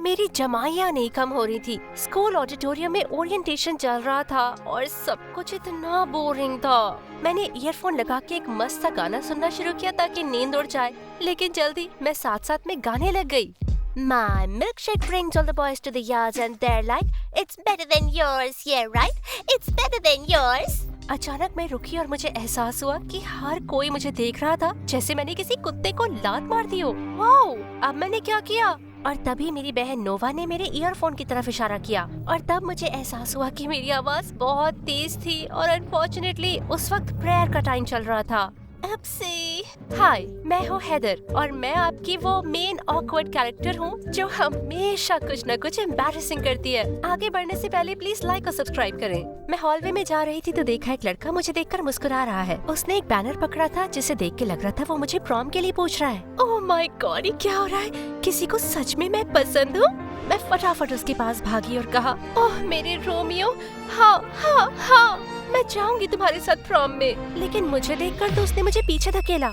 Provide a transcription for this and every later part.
मेरी जमाइयाँ नहीं कम हो रही थी। स्कूल ऑडिटोरियम में ओरिएंटेशन चल रहा था और सब कुछ इतना बोरिंग था। मैंने ईयरफोन लगा के एक मस्त सा गाना सुनना शुरू किया ताकि नींद उड़ जाए, लेकिन जल्दी मैं साथ साथ में गाने लग गई। My milkshake brings all the boys to the yards and they're like, it's better than yours, yeah right? It's better than yours. अचानक मैं रुकी और मुझे एहसास हुआ कि हर कोई मुझे देख रहा था जैसे मैंने किसी कुत्ते को लात मार दी हो। वाओ, अब मैंने क्या किया? और तभी मेरी बहन नोवा ने मेरे ईयरफोन की तरफ इशारा किया और तब मुझे एहसास हुआ कि मेरी आवाज बहुत तेज थी और अनफॉर्चुनेटली उस वक्त प्रेयर का टाइम चल रहा था। हाय, मैं हूँ हैदर और मैं आपकी वो मेन ऑकवर्ड कैरेक्टर हूँ जो हमेशा कुछ न कुछ एम्बैरेसिंग करती है। आगे बढ़ने से पहले प्लीज लाइक और सब्सक्राइब करें। मैं हॉलवे में जा रही थी तो देखा एक लड़का मुझे देखकर मुस्कुरा रहा है। उसने एक बैनर पकड़ा था जिसे देख के लग रहा था वो मुझे प्रॉम के लिए पूछ रहा है। ओह माय गॉड, ये क्या हो रहा है? किसी को सच में मैं पसंद हूँ? मैं फटाफट उसके पास भागी और कहा, ओह मेरे रोमियो, हाँ हाँ हाँ, मैं जाऊंगी तुम्हारे साथ प्रॉम में। लेकिन मुझे देखकर तो उसने मुझे पीछे धकेला।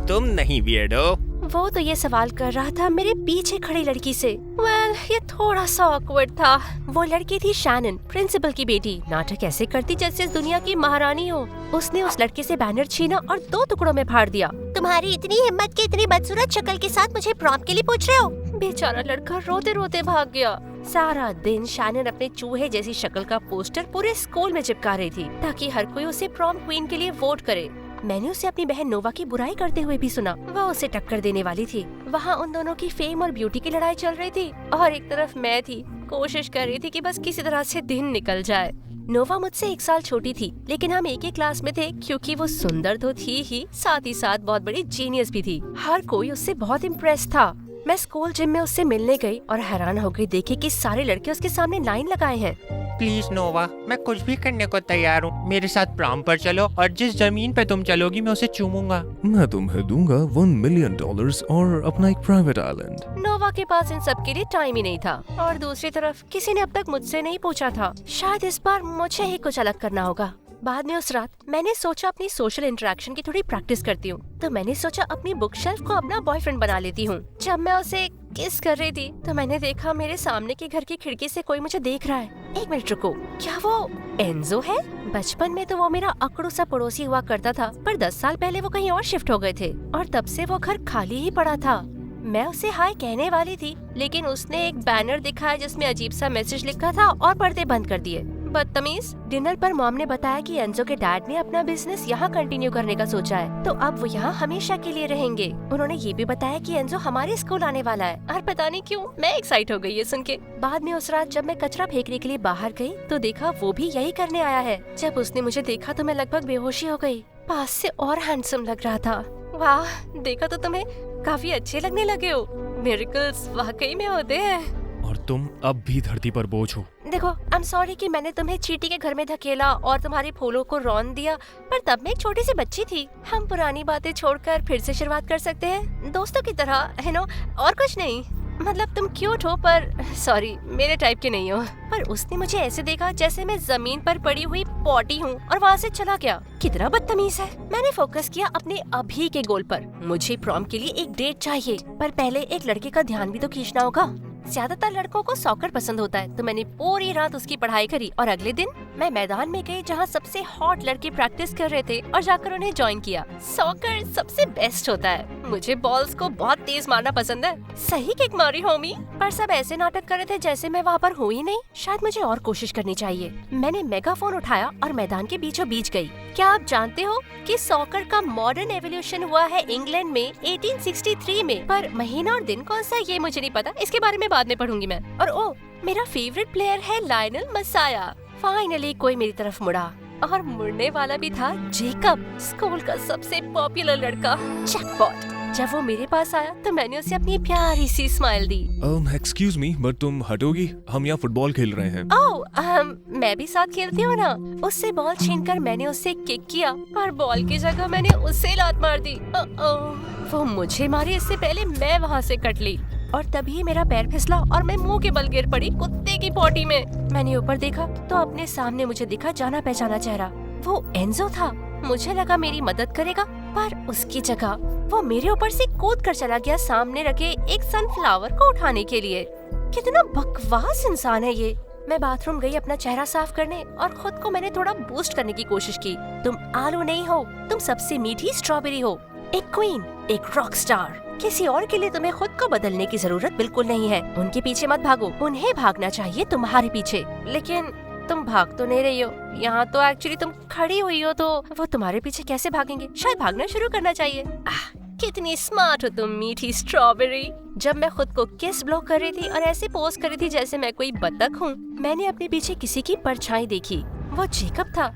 तुम नहीं वियर्डो? वो तो ये सवाल कर रहा था मेरे पीछे खड़ी लड़की से। ये थोड़ा सा ऑकवर्ड था। वो लड़की थी शैनन, प्रिंसिपल की बेटी। नाटक ऐसे करती जैसे इस दुनिया की महारानी हो। उसने उस लड़के से बैनर छीना और 2 टुकड़ों में फाड़ दिया। तुम्हारी इतनी हिम्मत कि इतनी बदसूरत शक्ल के साथ मुझे प्रॉम के लिए पूछ रहे हो? बेचारा लड़का रोते रोते भाग गया। सारा दिन शैनन अपने चूहे जैसी शक्ल का पोस्टर पूरे स्कूल में चिपका रही थी ताकि हर कोई उसे प्रॉम क्वीन के लिए वोट करे। मैंने उसे अपनी बहन नोवा की बुराई करते हुए भी सुना। वो उसे टक्कर देने वाली थी। वहाँ उन दोनों की फेम और ब्यूटी की लड़ाई चल रही थी और एक तरफ मैं थी, कोशिश कर रही थी कि बस किसी तरह से दिन निकल जाए। नोवा मुझसे 1 साल छोटी थी, लेकिन हम एक ही क्लास में थे क्योंकि वो सुंदर तो थी ही, साथ ही साथ बहुत बड़ी जीनियस भी थी। हर कोई उससे बहुत इम्प्रेस था। मैं स्कूल जिम में उससे मिलने गई और हैरान हो गई देखे कि सारे लड़के उसके सामने लाइन लगाए हैं। प्लीज नोवा, मैं कुछ भी करने को तैयार हूँ। मेरे साथ प्रॉम पर चलो और जिस जमीन पे तुम चलोगी मैं उसे चूमूंगा। मैं तुम्हें दूंगा $1 million और अपना एक प्राइवेट आइलैंड। नोवा के पास इन सब के लिए टाइम ही नहीं था और दूसरी तरफ किसी ने अब तक मुझसे नहीं पूछा था। शायद इस बार मुझे ही कुछ अलग करना होगा। बाद में उस रात मैंने सोचा अपनी सोशल इंटरेक्शन की थोड़ी प्रैक्टिस करती हूँ, तो मैंने सोचा अपनी बुक शेल्फ को अपना बॉयफ्रेंड बना लेती हूँ। जब मैं उसे किस कर रही थी तो मैंने देखा मेरे सामने के घर की खिड़की से कोई मुझे देख रहा है। 1 मिनट रुको, क्या वो एंजो है? बचपन में तो वो मेरा अकड़ू सा पड़ोसी हुआ करता था, पर 10 साल पहले वो कहीं और शिफ्ट हो गए थे और तब से वो घर खाली ही पड़ा था। मैं उसे हाय कहने वाली थी, लेकिन उसने एक बैनर दिखाया जिसमें अजीब सा मैसेज लिखा था और पर्दे बंद कर दिए। बदतमीज। डिनर पर मॉम ने बताया कि एंजो के डैड ने अपना बिजनेस यहाँ कंटिन्यू करने का सोचा है, तो अब वो यहाँ हमेशा के लिए रहेंगे। उन्होंने ये भी बताया कि एंजो हमारे स्कूल आने वाला है और पता नहीं क्यों मैं एक्साइट हो गई ये सुन के। बाद में उस रात जब मैं कचरा फेंकने के लिए बाहर गई तो देखा वो भी यही करने आया है। जब उसने मुझे देखा तो मैं लगभग बेहोशी हो गई। पास से और हैंडसम लग रहा था। वाह, देखा तो तुम्हें काफी अच्छे लगने लगे हो। मिरेकल्स वाकई में होते हैं। और तुम अब भी धरती पर बोझ हो। देखो, आई एम सॉरी कि मैंने तुम्हें चींटी के घर में धकेला और तुम्हारे फूलों को रौंद दिया, पर तब मैं एक छोटी सी बच्ची थी। हम पुरानी बातें छोड़कर फिर से शुरुआत कर सकते हैं, दोस्तों की तरह, है ना? और कुछ नहीं। मतलब तुम क्यूट हो पर सॉरी मेरे टाइप के नहीं हो। पर उसने मुझे ऐसे देखा जैसे मैं जमीन पर पड़ी हुई पॉटी हूँ और वहाँ से चला गया। कितना बदतमीज है। मैंने फोकस किया अपने अभी के गोल पर। मुझे प्रॉम के लिए एक डेट चाहिए, पर पहले एक लड़के का ध्यान भी तो खींचना होगा। ज्यादातर लड़कों को सॉकर पसंद होता है, तो मैंने पूरी रात उसकी पढ़ाई करी और अगले दिन मैं मैदान में गई जहाँ सबसे हॉट लड़के प्रैक्टिस कर रहे थे और जाकर उन्हें ज्वाइन किया। सॉकर सबसे बेस्ट होता है। मुझे बॉल्स को बहुत तेज मारना पसंद है। सही किक मारी होमी। पर सब ऐसे नाटक कर रहे थे जैसे मैं वहाँ पर हूँ ही नहीं। शायद मुझे और कोशिश करनी चाहिए। मैंने मेगाफोन उठाया और मैदान के बीचों बीच गई। क्या आप जानते हो कि सॉकर का मॉडर्न एवोल्यूशन हुआ है इंग्लैंड में 1863 में, पर महीना और दिन कौन सा ये मुझे नहीं पता। इसके बारे में बाद में पढ़ूंगी मैं। और मेरा फेवरेट प्लेयर है लायनल मसाया। फाइनली कोई मेरी तरफ मुड़ा और मुड़ने वाला भी था जेकब, स्कूल का सबसे पॉपुलर लड़का। जैकपॉट। जब वो मेरे पास आया तो मैंने उसे अपनी प्यारी सी स्माइल दी। एक्सक्यूज मी, बट तुम हटोगी? हम यहाँ फुटबॉल खेल रहे हैं। मैं भी साथ खेलती हूँ ना। उससे बॉल छीनकर मैंने उससे किक किया, पर बॉल की जगह मैंने उससे लात मार दी। वो मुझे मारे इससे पहले मैं वहाँ से कट ली और तभी मेरा पैर फिसला और मैं मुंह के बल गिर पड़ी कुत्ते की पॉटी में। मैंने ऊपर देखा तो अपने सामने मुझे दिखा जाना पहचाना चेहरा। वो एंजो था। मुझे लगा मेरी मदद करेगा, पर उसकी जगह वो मेरे ऊपर से कूद कर चला गया सामने रखे एक सनफ्लावर को उठाने के लिए। कितना बकवास इंसान है ये। मैं बाथरूम गई अपना चेहरा साफ करने और खुद को मैंने थोड़ा बूस्ट करने की कोशिश की। तुम आलू नहीं हो, तुम सबसे मीठी स्ट्रॉबेरी हो, एक क्वीन, एक रॉक स्टार। किसी और के लिए तुम्हें खुद को बदलने की जरूरत बिल्कुल नहीं है। उनके पीछे मत भागो, उन्हें भागना चाहिए तुम्हारे पीछे। लेकिन तुम भाग तो नहीं रही हो, यहाँ तो एक्चुअली तुम खड़ी हुई हो, तो वो तुम्हारे पीछे कैसे भागेंगे? शायद भागना शुरू करना चाहिए। कितनी स्मार्ट हो तुम मीठी स्ट्रॉबेरी। जब मैं खुद को किस ब्लो कर रही थी और ऐसे पोज कर रही थी जैसे मैं कोई बतख हूँ, मैंने अपने पीछे किसी की परछाई देखी। वो जेकब था।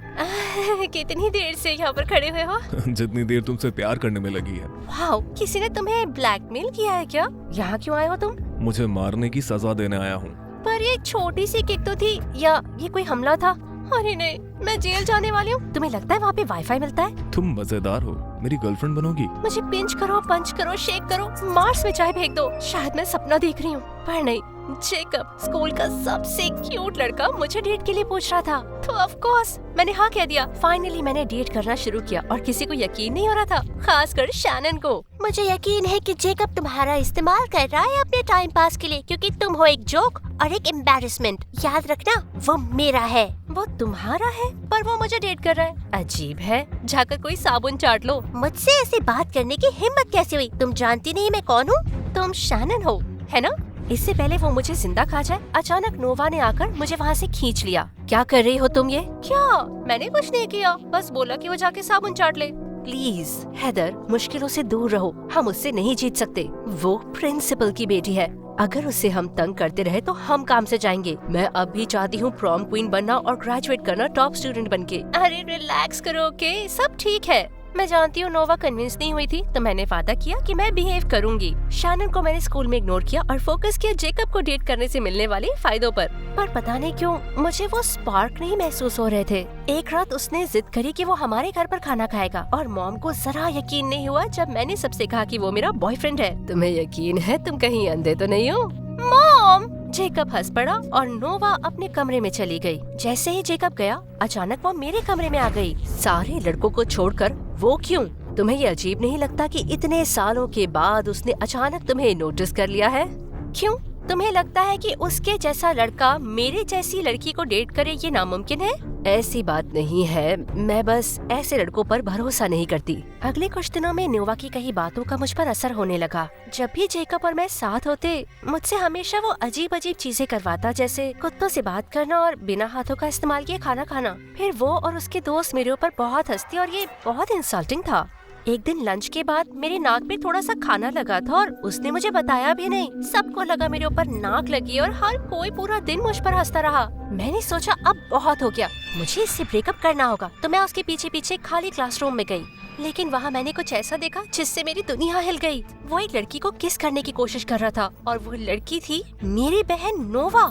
कितनी देर से यहाँ पर खड़े हुए हो? जितनी देर तुमसे प्यार करने में लगी है। वाओ, किसी ने तुम्हें ब्लैकमेल किया है क्या? यहाँ क्यों आए हो तुम? मुझे मारने की सजा देने आया हूँ। पर ये छोटी सी किक तो थी, या ये कोई हमला था? अरे नहीं, मैं जेल जाने वाली हूँ। तुम्हें लगता है वहाँ पे वाईफाई मिलता है? तुम मजेदार हो, मेरी गर्लफ्रेंड बनोगी? मुझे पिंच करो, पंच करो, शेक करो, मार्स में चाय फेंक दो। शायद मैं सपना देख रही हूँ, पर नहीं। जेकब, स्कूल का सबसे क्यूट लड़का, मुझे डेट के लिए पूछ रहा था, तो ऑफ कोर्स मैंने हाँ कह दिया। फाइनली मैंने डेट करना शुरू किया और किसी को यकीन नहीं हो रहा था, खासकर शैनन को। मुझे यकीन है कि जेकब तुम्हारा इस्तेमाल कर रहा है अपने टाइम पास के लिए, क्योंकि तुम हो एक जोक और एक एम्बैरेसमेंट। याद रखना, वो मेरा है। वो तुम्हारा है, पर वो मुझे डेट कर रहा है। अजीब है, जाकर कोई साबुन चाट लो। मुझसे ऐसे बात करने की हिम्मत कैसे हुई? तुम जानती नहीं मैं कौन हूँ? तुम शैनन हो, है ना? इससे पहले वो मुझे जिंदा खा जाए, अचानक नोवा ने आकर मुझे वहाँ से खींच लिया। क्या कर रही हो तुम ये? क्या? मैंने कुछ नहीं किया, बस बोला कि वो जाके साबुन चाट ले। प्लीज हेदर, मुश्किलों से दूर रहो, हम उससे नहीं जीत सकते। वो प्रिंसिपल की बेटी है, अगर उसे हम तंग करते रहे तो हम काम से जाएंगे। मैं अब भी चाहती हूँ प्रॉम क्वीन बनना और ग्रेजुएट करना टॉप स्टूडेंट बनके। अरे रिलैक्स करो, ओके? सब ठीक है। मैं जानती हूँ नोवा कन्विंस नहीं हुई थी, तो मैंने वादा किया कि मैं बिहेव करूंगी। शैनन को मैंने स्कूल में इग्नोर किया और फोकस किया जेकब को डेट करने से मिलने वाले फायदों पर पता नहीं क्यों मुझे वो स्पार्क नहीं महसूस हो रहे थे। एक रात उसने जिद करी कि वो हमारे घर पर खाना खाएगा और मॉम को जरा यकीन नहीं हुआ जब मैंने सबसे कहा कि वो मेरा बॉयफ्रेंड है। तुम्हें यकीन है? तुम कहीं अंधे तो नहीं हो? मॉम! जेकब हंस पड़ा और नोवा अपने कमरे में चली गई। जैसे ही जेकब गया, अचानक वो मेरे कमरे में आ गई, सारे लड़कों को छोड़कर। वो क्यों? तुम्हें ये अजीब नहीं लगता कि इतने सालों के बाद उसने अचानक तुम्हें नोटिस कर लिया है? क्यों? तुम्हें लगता है कि उसके जैसा लड़का मेरे जैसी लड़की को डेट करे ये नामुमकिन है? ऐसी बात नहीं है, मैं बस ऐसे लड़कों पर भरोसा नहीं करती। अगले कुछ दिनों में नोवा की कई बातों का मुझ पर असर होने लगा। जब भी जेकब और मैं साथ होते, मुझसे हमेशा वो अजीब अजीब चीजें करवाता, जैसे कुत्तों से बात करना और बिना हाथों का इस्तेमाल किए खाना खाना। फिर वो और उसके दोस्त मेरे ऊपर बहुत हंसते और ये बहुत इंसल्टिंग था। एक दिन लंच के बाद मेरे नाक पे थोड़ा सा खाना लगा था और उसने मुझे बताया भी नहीं। सबको लगा मेरे ऊपर नाक लगी और हर कोई पूरा दिन मुझ पर हंसता रहा। मैंने सोचा अब बहुत हो गया, मुझे इससे ब्रेकअप करना होगा, तो मैं उसके पीछे पीछे खाली क्लासरूम में गई। लेकिन वहाँ मैंने कुछ ऐसा देखा जिससे मेरी दुनिया हिल गई। वो एक लड़की को किस करने की कोशिश कर रहा था और वो लड़की थी मेरी बहन नोवा।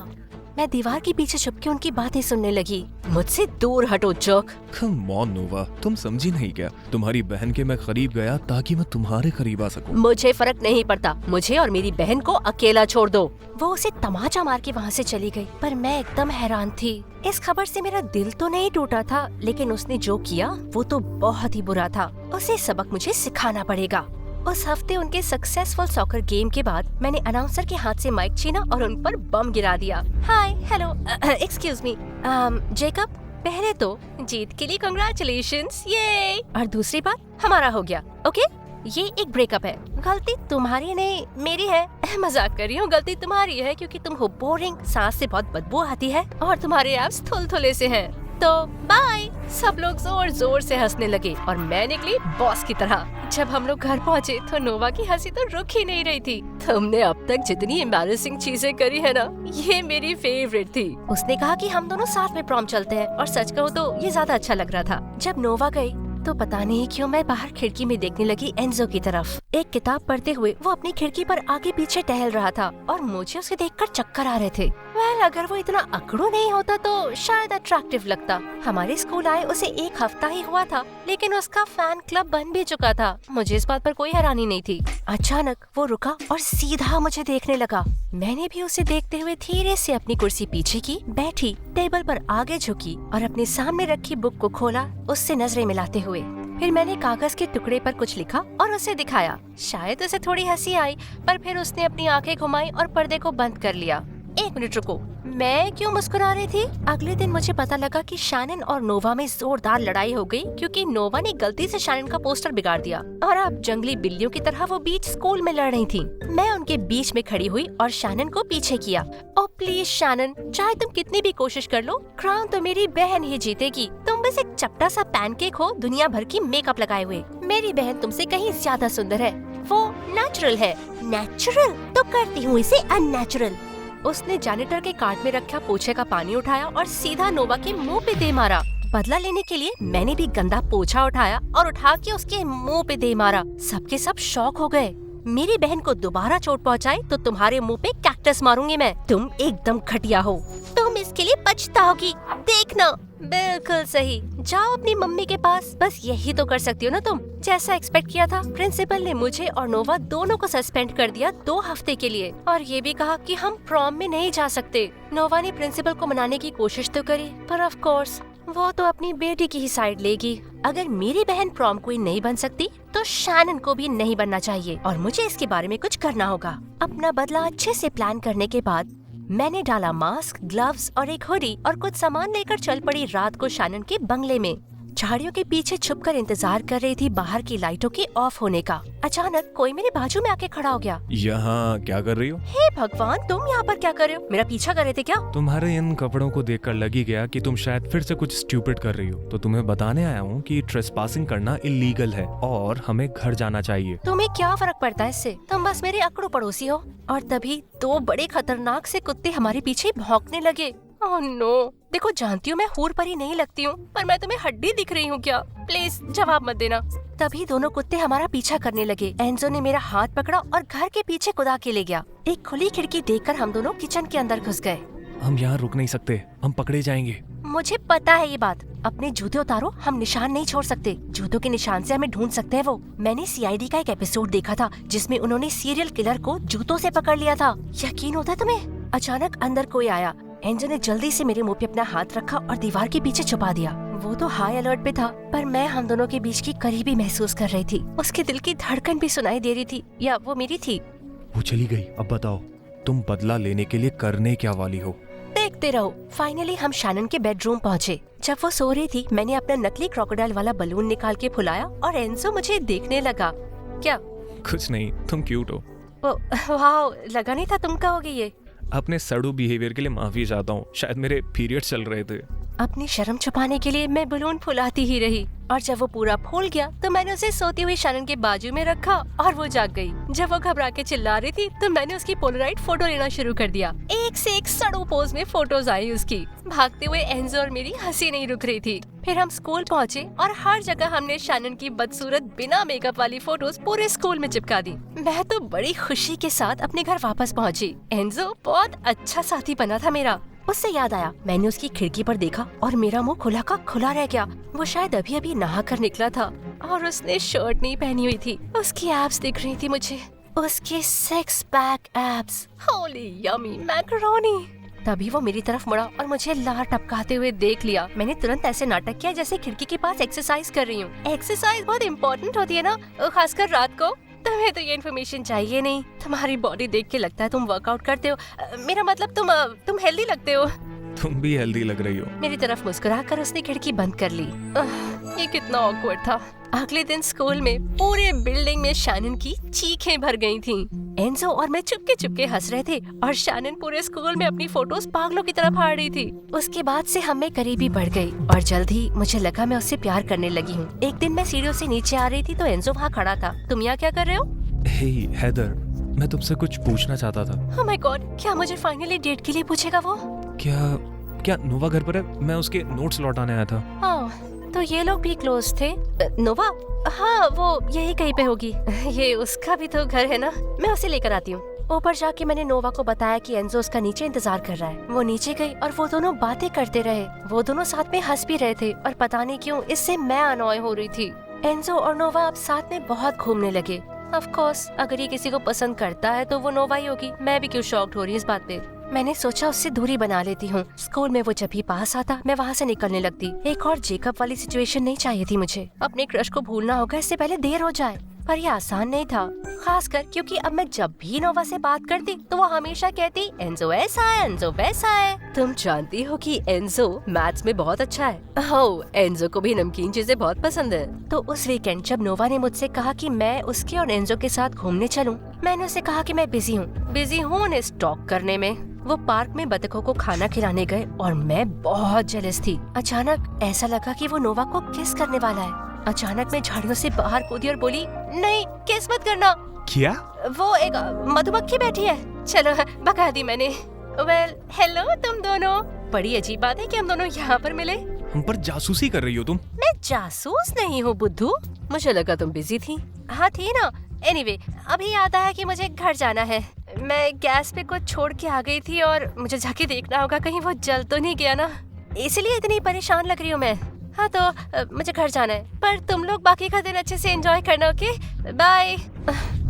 मैं दीवार के पीछे छुप के उनकी बातें सुनने लगी। मुझसे दूर हटो जोक। कम ऑन नोवा, तुम समझी नहीं क्या? तुम्हारी बहन के मैं करीब गया ताकि मैं तुम्हारे करीब आ सकूं। मुझे फर्क नहीं पड़ता, मुझे और मेरी बहन को अकेला छोड़ दो। वो उसे तमाचा मार के वहाँ से चली गई, पर मैं एकदम हैरान थी। इस खबर से मेरा दिल तो नहीं टूटा था, लेकिन उसने जो किया वो तो बहुत ही बुरा था। उसे सबक मुझे सिखाना पड़ेगा। उस हफ्ते उनके सक्सेसफुल सॉकर गेम के बाद मैंने अनाउंसर के हाथ से माइक छीना और उन पर बम गिरा दिया। हाय, हेलो, एक्सक्यूज मी, जेकब, पहले तो जीत के लिए कांग्रेचुलेशंस, ये। और दूसरी बात, हमारा हो गया, ओके? ये एक ब्रेकअप है, गलती तुम्हारी नहीं मेरी है। मजाक कर रही हूँ, गलती तुम्हारी है क्योंकि तुम हो बोरिंग, सांस से बहुत बदबू आती है और तुम्हारे एब्स थुलथुले से हैं। तो बाय। सब लोग जोर जोर से हंसने लगे और मैं निकली बॉस की तरह। जब हम लोग घर पहुँचे तो नोवा की हंसी तो रुक ही नहीं रही थी। तुमने अब तक जितनी एम्बैरेसिंग चीजें करी है ना, ये मेरी फेवरेट थी। उसने कहा कि हम दोनों साथ में प्रॉम चलते हैं और सच कहूँ तो ये ज्यादा अच्छा लग रहा था। जब नोवा गई तो पता नहीं क्यों मैं बाहर खिड़की में देखने लगी एंजो की तरफ। एक किताब पढ़ते हुए वो अपनी खिड़की पर आगे पीछे टहल रहा था और मुझे उसे देखकर चक्कर आ रहे थे। अगर वो इतना अकड़ू नहीं होता तो शायद अट्रैक्टिव लगता। हमारे स्कूल आए उसे एक हफ्ता ही हुआ था, लेकिन उसका फैन क्लब बन भी चुका था। मुझे इस बात पर कोई हैरानी नहीं थी। अचानक वो रुका और सीधा मुझे देखने लगा। मैंने भी उसे देखते हुए धीरे से अपनी कुर्सी पीछे की, बैठी, टेबल पर आगे झुकी और अपने सामने रखी बुक को खोला, उससे नजरें मिलाते हुए। फिर मैंने कागज के टुकड़े पर कुछ लिखा और उसे दिखाया। शायद उसे थोड़ी हंसी आई, पर फिर उसने अपनी आंखें घुमाई और पर्दे को बंद कर लिया। एक मिनट रुको, मैं क्यों मुस्कुरा रही थी? अगले दिन मुझे पता लगा कि शैनन और नोवा में जोरदार लड़ाई हो गई क्योंकि नोवा ने गलती से शैनन का पोस्टर बिगाड़ दिया और अब जंगली बिल्लियों की तरह वो बीच स्कूल में लड़ रही थी। मैं उनके बीच में खड़ी हुई और शैनन को पीछे किया। ओ प्लीज शैनन, चाहे तुम कितनी भी कोशिश कर लो, क्राउन तो मेरी बहन ही जीतेगी। तुम बस एक चपटा सा पैनकेक हो दुनिया भर की मेकअप लगाए हुए। मेरी बहन तुमसे कहीं ज्यादा सुंदर है, वो नेचुरल है। नेचुरल तो करती हूँ इसे अननेचुरल। उसने जैनिटर के कार्ट में रखा पोछे का पानी उठाया और सीधा नोवा के मुंह पे दे मारा। बदला लेने के लिए मैंने भी गंदा पोछा उठाया और उठा के उसके मुंह पे दे मारा। सबके सब शॉक हो गए। मेरी बहन को दोबारा चोट पहुंचाई तो तुम्हारे मुंह पे कैक्टस मारूंगी मैं। तुम एकदम घटिया हो, तुम इसके लिए पछताओगी, देखना। बिल्कुल सही, जाओ अपनी मम्मी के पास। बस यही तो कर सकती हो ना तुम, जैसा एक्सपेक्ट किया था। प्रिंसिपल ने मुझे और नोवा दोनों को सस्पेंड कर दिया 2 हफ्ते के लिए और ये भी कहा कि हम प्रॉम में नहीं जा सकते। नोवा ने प्रिंसिपल को मनाने की कोशिश तो करी पर ऑफ कोर्स वो तो अपनी बेटी की ही साइड लेगी। अगर मेरी बहन प्रॉम क्वीन नहीं बन सकती तो शैनन को भी नहीं बनना चाहिए और मुझे इसके बारे में कुछ करना होगा। अपना बदला अच्छे से प्लान करने के बाद मैंने डाला मास्क, ग्लव्स और एक हुडी और कुछ सामान लेकर चल पड़ी रात को शैनन के बंगले में। झाड़ियों के पीछे छुपकर इंतजार कर रही थी बाहर की लाइटों के ऑफ होने का। अचानक कोई मेरे बाजू में आके खड़ा हो गया। यहाँ क्या कर रही हो? हे भगवान, तुम यहाँ पर क्या कर रहे हो? मेरा पीछा कर रहे थे क्या? तुम्हारे इन कपड़ों को देखकर लग ही गया कि तुम शायद फिर से कुछ स्टूपिड कर रही हो, तो तुम्हें बताने आया हूँ कि ट्रेसपासिंग करना इलीगल है और हमें घर जाना चाहिए। तुम्हें क्या फर्क पड़ता है इससे? तुम बस मेरे अकड़ू पड़ोसी हो। और तभी 2 बड़े खतरनाक से कुत्ते हमारे पीछे भौंकने लगे। ओह नो, देखो जानती हूँ मैं हूर परी नहीं लगती हूँ, पर मैं तुम्हें हड्डी दिख रही हूँ क्या? प्लीज जवाब मत देना। तभी दोनों कुत्ते हमारा पीछा करने लगे। एंजो ने मेरा हाथ पकड़ा और घर के पीछे कुदा के ले गया। एक खुली खिड़की देखकर हम दोनों किचन के अंदर घुस गए। हम यहाँ रुक नहीं सकते, हम पकड़े जाएंगे। मुझे पता है ये बात। अपने जूते उतारो, हम निशान नहीं छोड़ सकते। जूतों के निशान से हमें ढूंढ सकते हैं वो। मैंने सीआईडी का एक एपिसोड देखा था जिसमें उन्होंने सीरियल किलर को जूतों से पकड़ लिया था। यकीन होता है तुम्हें? अचानक अंदर कोई आया। एंजो ने जल्दी से मेरे मुंह पे अपना हाथ रखा और दीवार के पीछे छुपा दिया। वो तो हाई अलर्ट पे था, पर मैं हम दोनों के बीच की करीबी महसूस कर रही थी। उसके दिल की धड़कन भी सुनाई दे रही थी, या वो मेरी थी। वो चली गई। अब बताओ तुम बदला लेने के लिए करने क्या वाली हो? देखते रहो। फाइनली हम शैनन के बेडरूम पहुँचे। जब वो सो रही थी मैंने अपना नकली क्रोकोडाइल वाला बलून निकाल के फुलाया और एंजो मुझे देखने लगा। क्या? कुछ नहीं, तुम क्यूट हो। वाह, लगा नहीं था तुम कहोगे ये। अपने सड़ू बिहेवियर के लिए माफी चाहता हूँ, शायद मेरे पीरियड चल रहे थे। अपनी शर्म छुपाने के लिए मैं बलून फुलाती ही रही और जब वो पूरा फूल गया तो मैंने उसे सोती हुई शैनन के बाजू में रखा और वो जाग गई। जब वो घबरा के चिल्ला रही थी तो मैंने उसकी पोलराइड फोटो लेना शुरू कर दिया। एक से एक सड़ू पोज में फोटोज आई उसकी। भागते हुए एंजो और मेरी हंसी नहीं रुक रही थी। फिर हम स्कूल पहुँचे और हर जगह हमने शैनन की बदसूरत बिना मेकअप वाली फोटोज पूरे स्कूल में चिपका दी। मैं तो बड़ी खुशी के साथ अपने घर वापस पहुँची। एंजो बहुत अच्छा साथी बना था मेरा। उससे याद आया, मैंने उसकी खिड़की पर देखा और मेरा मुंह खुला का खुला रह गया। वो शायद अभी अभी नहा कर निकला था और उसने शर्ट नहीं पहनी हुई थी। उसकी एब्स दिख रही थी मुझे, उसके 6 pack abs. Holi yummy macaroni. तभी वो मेरी तरफ मुड़ा और मुझे लार टपकाते हुए देख लिया। मैंने तुरंत ऐसे नाटक किया जैसे खिड़की के पास एक्सरसाइज कर रही हूँ। एक्सरसाइज बहुत इम्पोर्टेंट होती है ना, खासकर रात को। तुम्हें तो ये इन्फॉर्मेशन चाहिए नहीं। तुम्हारी बॉडी देख के लगता है तुम वर्कआउट करते हो। मेरा मतलब तुम हेल्दी लगते हो। तुम भी हेल्दी लग रही हो। मेरी तरफ मुस्कुराकर उसने खिड़की बंद कर ली। ये कितना ऑकवर्ड था। अगले दिन स्कूल में पूरे बिल्डिंग में शैनन की चीखें भर गई थीं। एंजो और मैं चुपके हंस रहे थे और शैनन पूरे स्कूल में अपनी फोटोज पागलों की तरह फाड़ रही थी। उसके बाद से हम में करीबी बढ़ गई और जल्द ही मुझे लगा मैं उससे प्यार करने लगी हूँ। एक दिन मैं सीढ़ियों से नीचे आ रही थी तो एंजो वहाँ खड़ा था। तुम यहाँ क्या कर रहे हो? हे हेदर, मैं तुमसे कुछ पूछना चाहता था। ओह माय गॉड, क्या मुझे फाइनली डेट के लिए पूछेगा वो? क्या नोवा घर पर है? मैं उसके नोट्स लौटाने आया था। हाँ, तो ये लोग भी क्लोज थे। नोवा? हाँ, वो यही कहीं पे होगी। ये उसका भी तो घर है ना। मैं उसे लेकर आती हूँ। ऊपर जाके मैंने नोवा को बताया कि एंजो उसका नीचे इंतजार कर रहा है। वो नीचे गई और वो दोनों बातें करते रहे। वो दोनों साथ में हंस भी रहे थे और पता नहीं क्यों इससे मैं अनॉय हो रही थी। एंजो और नोवा अब साथ में बहुत घूमने लगे। ऑफ कोर्स अगर ये किसी को पसंद करता है तो वो नोवा ही होगी। मैं भी क्यों शॉक्ड हो रही इस बात पे। मैंने सोचा उससे दूरी बना लेती हूँ। स्कूल में वो जब भी पास आता मैं वहाँ से निकलने लगती। एक और जेकब वाली सिचुएशन नहीं चाहिए थी मुझे। अपने क्रश को भूलना होगा इससे पहले देर हो जाए। पर ये आसान नहीं था, खासकर क्योंकि अब मैं जब भी नोवा से बात करती तो वो हमेशा कहती एंजो ऐसा है, एंजो वैसा है। तुम जानती हो कि एंजो मैथ्स में बहुत अच्छा है। हो, एंजो को भी नमकीन चीजें बहुत पसंद है। तो उस वीकेंड जब नोवा ने मुझसे कहा कि मैं उसके और एंजो के साथ घूमने चलूं, मैंने उसे कहा कि मैं बिजी हूँ उन्हें स्टॉक करने में। वो पार्क में बतखों को खाना खिलाने गए और मैं बहुत जेलस थी। अचानक ऐसा लगा कि वो नोवा को किस करने वाला है। अचानक मैं झाड़ियों से बाहर कूदी और बोली, नहीं किस मत करना। क्या? वो एक मधुमक्खी बैठी है। चलो भगा दी मैंने। वेल हेलो तुम दोनों। बड़ी अजीब बात है कि हम दोनों यहाँ पर मिले। हम पर जासूसी कर रही हो तुम? मैं जासूस नहीं हूँ बुद्धू, मुझे लगा तुम बिजी थी। हाँ थी ना। एनीवे, अभी याद आया कि मुझे घर जाना है। मैं गैस पे कुछ छोड़ के आ गई थी और मुझे जाके देखना होगा कहीं वो जल तो नहीं गया ना, इसलिए इतनी परेशान लग रही हूँ मैं। हाँ तो मुझे घर जाना है, पर तुम लोग बाकी का दिन अच्छे से एंजॉय करना। Okay bye.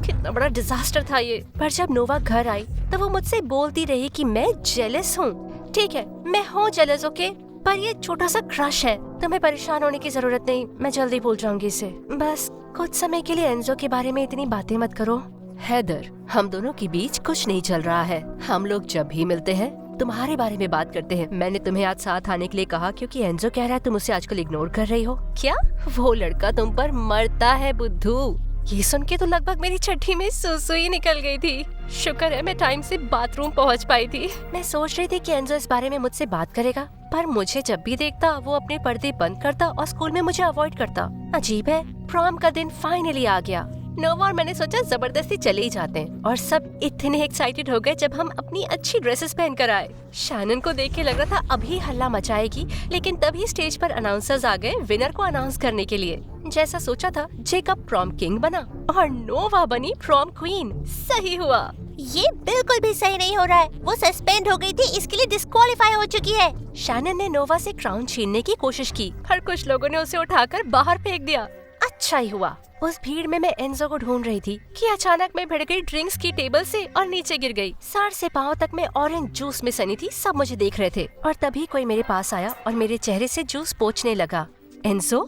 कितना बड़ा डिजास्टर था ये। पर जब नोवा घर आई तो वो मुझसे बोलती रही कि मैं जेलस हूँ। ठीक है मैं हूँ जेलस, ओके, पर ये छोटा सा क्रश है, तुम्हें परेशान होने की जरूरत नहीं, मैं जल्दी भूल जाऊंगी इसे। बस कुछ समय के लिए एंजो के बारे में इतनी बातें मत करो। हैदर, हम दोनों के बीच कुछ नहीं चल रहा है। हम लोग जब भी मिलते हैं तुम्हारे बारे में बात करते हैं। मैंने तुम्हें आज साथ आने के लिए कहा क्योंकि एंजो कह रहा है तुम उसे आजकल इग्नोर कर रही हो। क्या? वो लड़का तुम पर मरता है बुद्धू। ये सुन के तो लगभग मेरी चड्डी में सुसु ही निकल गई थी। शुक्र है मैं टाइम से बाथरूम पहुंच पाई थी। मैं सोच रही थी कि एंजो इस बारे में मुझसे बात करेगा, पर मुझे जब भी देखता वो अपने पर्दे बंद करता और स्कूल में मुझे अवॉइड करता। अजीब है, प्रॉम का दिन फाइनली आ गया। नोवा और मैंने सोचा जबरदस्ती चले ही जाते हैं, और सब इतने एक्साइटेड हो गए जब हम अपनी अच्छी ड्रेसेस पहन कर आए। शैनन को देख के लग रहा था अभी हल्ला मचाएगी, लेकिन तभी स्टेज पर अनाउंसर्स आ गए विनर को अनाउंस करने के लिए। जैसा सोचा था, जेकब प्रॉम किंग बना और नोवा बनी प्रॉम क्वीन। सही हुआ। ये बिल्कुल भी सही नहीं हो रहा है। वो सस्पेंड हो गई थी, इसके लिए डिस्क्वालीफाई हो चुकी है। शैनन ने नोवा से क्राउन छीनने की कोशिश की, पर कुछ लोगों ने उसे उठाकर बाहर फेंक दिया। अच्छा ही हुआ। उस भीड़ में मैं एंजो को ढूंढ रही थी कि अचानक मैं भिड़ गई ड्रिंक्स की टेबल से और नीचे गिर गई। सर से पांव तक मैं ऑरेंज जूस में सनी थी। सब मुझे देख रहे थे और तभी कोई मेरे पास आया और मेरे चेहरे से जूस पोंछने लगा। एंजो,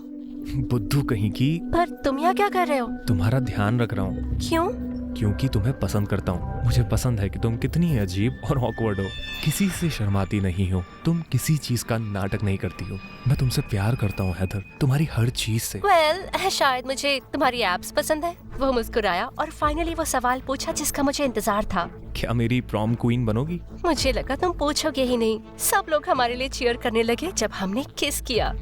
बुद्धू कहीं की। पर तुम यहाँ क्या कर रहे हो? तुम्हारा ध्यान रख रहा हूँ। क्यों? क्योंकि तुम्हें पसंद करता हूँ। मुझे पसंद है कि तुम कितनी अजीब और ऑकवर्ड हो। किसी से शर्माती नहीं हो, तुम किसी चीज का नाटक नहीं करती हो। मैं तुमसे प्यार करता हूँ हैदर, तुम्हारी हर चीज से। शायद मुझे तुम्हारी एब्स पसंद है। वो मुस्कुराया और फाइनली वो सवाल पूछा जिसका मुझे इंतजार था। क्या मेरी प्रॉम क्वीन बनोगी? मुझे लगा तुम पूछोगे ही नहीं। सब लोग हमारे लिए चीयर करने लगे जब हमने किस किया।